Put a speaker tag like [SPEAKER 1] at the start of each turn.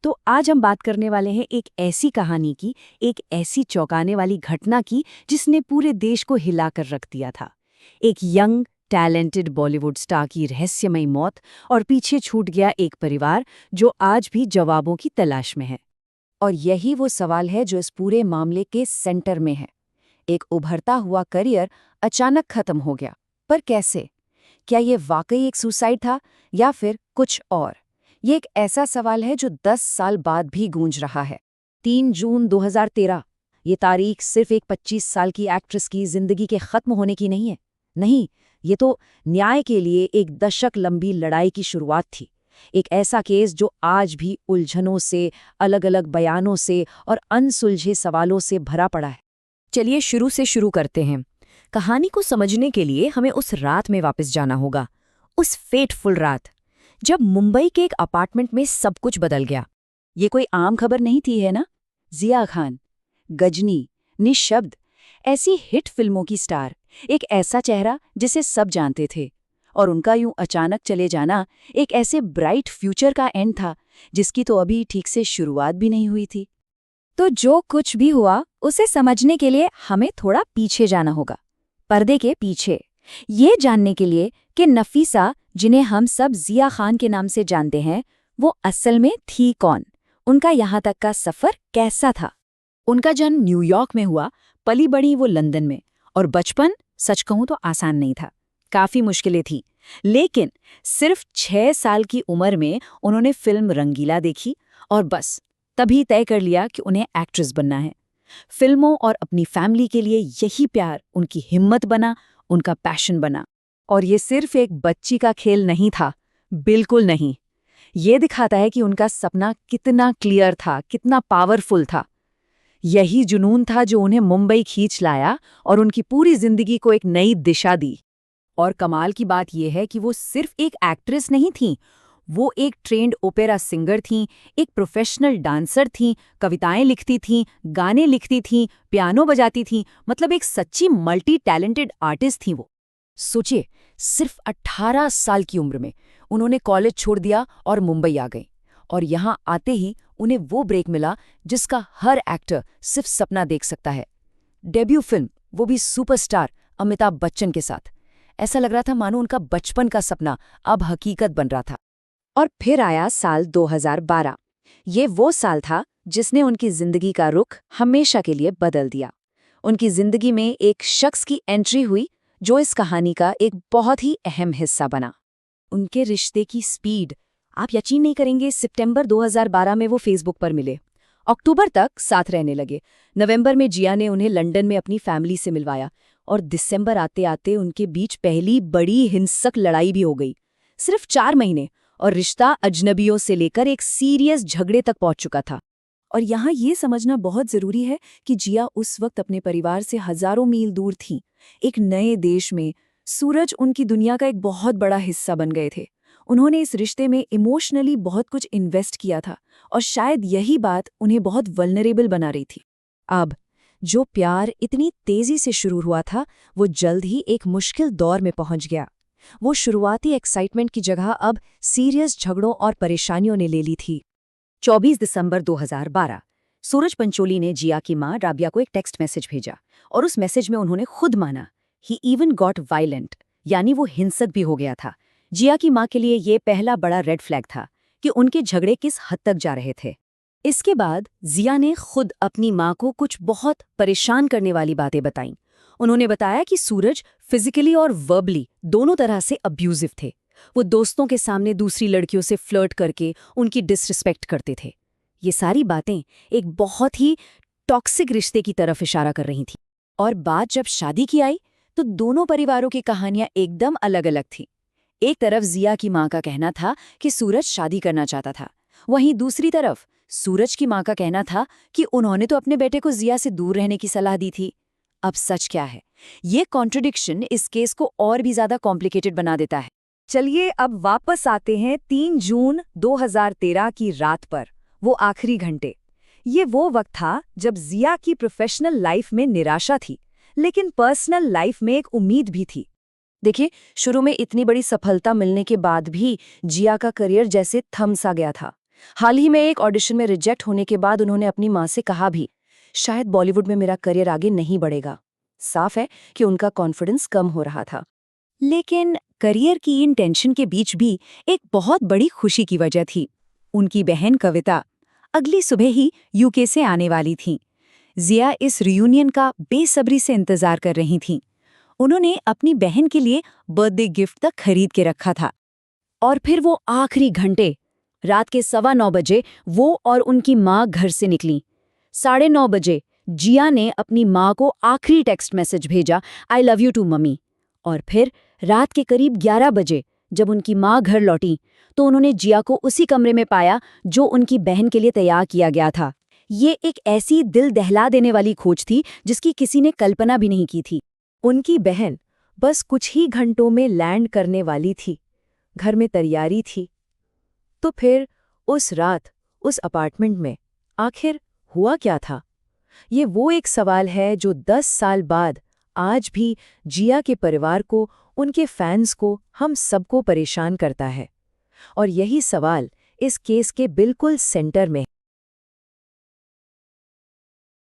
[SPEAKER 1] तो आज हम बात करने वाले हैं एक ऐसी कहानी की, एक ऐसी चौंकाने वाली घटना की जिसने पूरे देश को हिलाकर रख दिया था। एक यंग टैलेंटेड बॉलीवुड स्टार की रहस्यमयी मौत और पीछे छूट गया एक परिवार जो आज भी जवाबों की तलाश में है। और यही वो सवाल है जो इस पूरे मामले के सेंटर में है। एक उभरता हुआ करियर अचानक खत्म हो गया, पर कैसे? क्या ये वाकई एक सुसाइड था या फिर कुछ और? ये एक ऐसा सवाल है जो 10 साल बाद भी गूंज रहा है। 3 जून 2013, ये तारीख सिर्फ एक 25 साल की एक्ट्रेस की जिंदगी के खत्म होने की नहीं है। नहीं, ये तो न्याय के लिए एक दशक लंबी लड़ाई की शुरुआत थी। एक ऐसा केस जो आज भी उलझनों से, अलग अलग बयानों से और अनसुलझे सवालों से भरा पड़ा है। चलिए शुरू से शुरू करते हैं। कहानी को समझने के लिए हमें उस रात में वापस जाना होगा, उस फेटफुल रात जब मुंबई के एक अपार्टमेंट में सब कुछ बदल गया। ये कोई आम खबर नहीं थी, है ना? जिया खान, गजनी, निशब्द, ऐसी हिट फिल्मों की स्टार, एक ऐसा चेहरा जिसे सब जानते थे, और उनका यूं अचानक चले जाना एक ऐसे ब्राइट फ्यूचर का एंड था जिसकी तो अभी ठीक से शुरुआत भी नहीं हुई थी। तो जो कुछ भी हुआ उसे समझने के लिए हमें थोड़ा पीछे जाना होगा, पर्दे के पीछे, ये जानने के लिए कि नफीसा, जिन्हें हम सब जिया खान के नाम से जानते हैं, वो असल में थी कौन, उनका यहाँ तक का सफर कैसा था। उनका जन्म न्यूयॉर्क में हुआ, पली बड़ी वो लंदन में, और बचपन सच कहूं तो आसान नहीं था, काफी मुश्किलें थी। लेकिन सिर्फ 6 साल की उम्र में उन्होंने फिल्म रंगीला देखी और बस तभी तय कर लिया कि उन्हें एक्ट्रेस बनना है। फिल्मों और अपनी फैमिली के लिए यही प्यार उनकी हिम्मत बना, उनका पैशन बना। और ये सिर्फ एक बच्ची का खेल नहीं था, बिल्कुल नहीं। ये दिखाता है कि उनका सपना कितना क्लियर था, कितना पावरफुल था। यही जुनून था जो उन्हें मुंबई खींच लाया और उनकी पूरी जिंदगी को एक नई दिशा दी। और कमाल की बात यह है कि वो सिर्फ एक एक्ट्रेस नहीं थीं, वो एक ट्रेंड ओपेरा सिंगर थीं, एक प्रोफेशनल डांसर थीं, कविताएं लिखती थीं, गाने लिखती थीं, पियानो बजाती थीं, मतलब एक सच्ची मल्टी टैलेंटेड आर्टिस्ट थीं वो। सोचिए, सिर्फ 18 साल की उम्र में उन्होंने कॉलेज छोड़ दिया और मुंबई आ गई। और यहाँ आते ही उन्हें वो ब्रेक मिला जिसका हर एक्टर सिर्फ सपना देख सकता है। डेब्यू फिल्म, वो भी सुपरस्टार अमिताभ बच्चन के साथ। ऐसा लग रहा था मानो उनका बचपन का सपना अब हकीकत बन रहा था। और फिर आया साल 2012। ये वो साल था जिसने उनकी जिंदगी का रुख हमेशा के लिए बदल दिया। उनकी जिंदगी में एक शख्स की एंट्री हुई जो इस कहानी का एक बहुत ही अहम हिस्सा बना। उनके रिश्ते की स्पीड, आप यकीन नहीं करेंगे, सितंबर 2012 में वो फेसबुक पर मिले, अक्टूबर तक साथ रहने लगे, नवंबर में जिया ने उन्हें लंदन में अपनी फैमिली से मिलवाया, और दिसंबर आते आते उनके बीच पहली बड़ी हिंसक लड़ाई भी हो गई। सिर्फ 4 महीने और रिश्ता अजनबियों से लेकर एक सीरियस झगड़े तक पहुंच चुका था। और यहाँ ये समझना बहुत जरूरी है कि जिया उस वक्त अपने परिवार से हजारों मील दूर थी, एक नए देश में। सूरज उनकी दुनिया का एक बहुत बड़ा हिस्सा बन गए थे। उन्होंने इस रिश्ते में इमोशनली बहुत कुछ इन्वेस्ट किया था, और शायद यही बात उन्हें बहुत वल्नरेबल बना रही थी। अब जो प्यार इतनी तेजी से शुरू हुआ था, वो जल्द ही एक मुश्किल दौर में पहुंच गया। वो शुरुआती एक्साइटमेंट की जगह अब सीरियस झगड़ों और परेशानियों ने ले ली थी। 24 दिसंबर 2012, सूरज पंचोली ने जिया की मां राबिया को एक टेक्स्ट मैसेज भेजा, और उस मैसेज में उन्होंने खुद माना, ही इवन गॉट वायलेंट, यानी वो हिंसक भी हो गया था। जिया की मां के लिए ये पहला बड़ा रेड फ्लैग था कि उनके झगड़े किस हद तक जा रहे थे। इसके बाद जिया ने खुद अपनी मां को कुछ बहुत परेशान करने वाली बातें बताईं। उन्होंने बताया कि सूरज फिजिकली और वर्बली दोनों तरह से अब्यूजिव थे। वो दोस्तों के सामने दूसरी लड़कियों से फ्लर्ट करके उनकी डिसरिस्पेक्ट करते थे। ये सारी बातें एक बहुत ही टॉक्सिक रिश्ते की तरफ इशारा कर रही थीं। और बात जब शादी की आई तो दोनों परिवारों की कहानियां एकदम अलग अलग थीं। एक तरफ जिया की मां का कहना था कि सूरज शादी करना चाहता था, वहीं दूसरी तरफ सूरज की मां का कहना था कि उन्होंने तो अपने बेटे को जिया से दूर रहने की सलाह दी थी। अब सच क्या है? ये कॉन्ट्रडिक्शन इस केस को और भी ज्यादा कॉम्प्लिकेटेड बना देता है। चलिए अब वापस आते हैं 3 जून 2013 की रात पर, वो आखिरी घंटे। ये वो वक्त था जब जिया की प्रोफेशनल लाइफ में निराशा थी, लेकिन पर्सनल लाइफ में एक उम्मीद भी थी। देखिए, शुरू में इतनी बड़ी सफलता मिलने के बाद भी जिया का करियर जैसे थम सा गया था।
[SPEAKER 2] हाल ही में एक ऑडिशन में रिजेक्ट होने के बाद उन्होंने अपनी माँ से कहा भी, शायद बॉलीवुड में मेरा करियर आगे नहीं बढ़ेगा। साफ है कि उनका कॉन्फिडेंस कम हो रहा था।
[SPEAKER 1] लेकिन करियर की इन टेंशन के बीच भी एक बहुत बड़ी खुशी की वजह थी। उनकी बहन कविता अगली सुबह ही यूके से आने वाली थी। जिया इस रियूनियन का बेसब्री से इंतजार कर रही थीं। उन्होंने अपनी बहन के लिए बर्थडे गिफ्ट तक खरीद के रखा था। और फिर वो आखिरी घंटे, रात के 9:15 बजे वो और उनकी माँ घर से निकली। 9:30 बजे जिया ने अपनी माँ को आखिरी टेक्स्ट मैसेज भेजा, I love you too mummy. और फिर रात के करीब 11 बजे जब उनकी माँ घर लौटी तो उन्होंने जिया को उसी कमरे में पाया जो उनकी बहन के लिए तैयार किया गया था। ये एक ऐसी दिल दहला देने वाली खोज थी जिसकी किसी ने कल्पना भी नहीं की थी।
[SPEAKER 2] उनकी बहन बस कुछ ही घंटों में लैंड करने वाली थी, घर में तैयारी थी। तो फिर उस रात उस अपार्टमेंट में आखिर हुआ क्या था? ये वो एक सवाल है जो 10 साल बाद आज भी जिया के परिवार को, उनके फैंस को, हम सबको परेशान करता है। और यही सवाल इस केस के बिल्कुल सेंटर में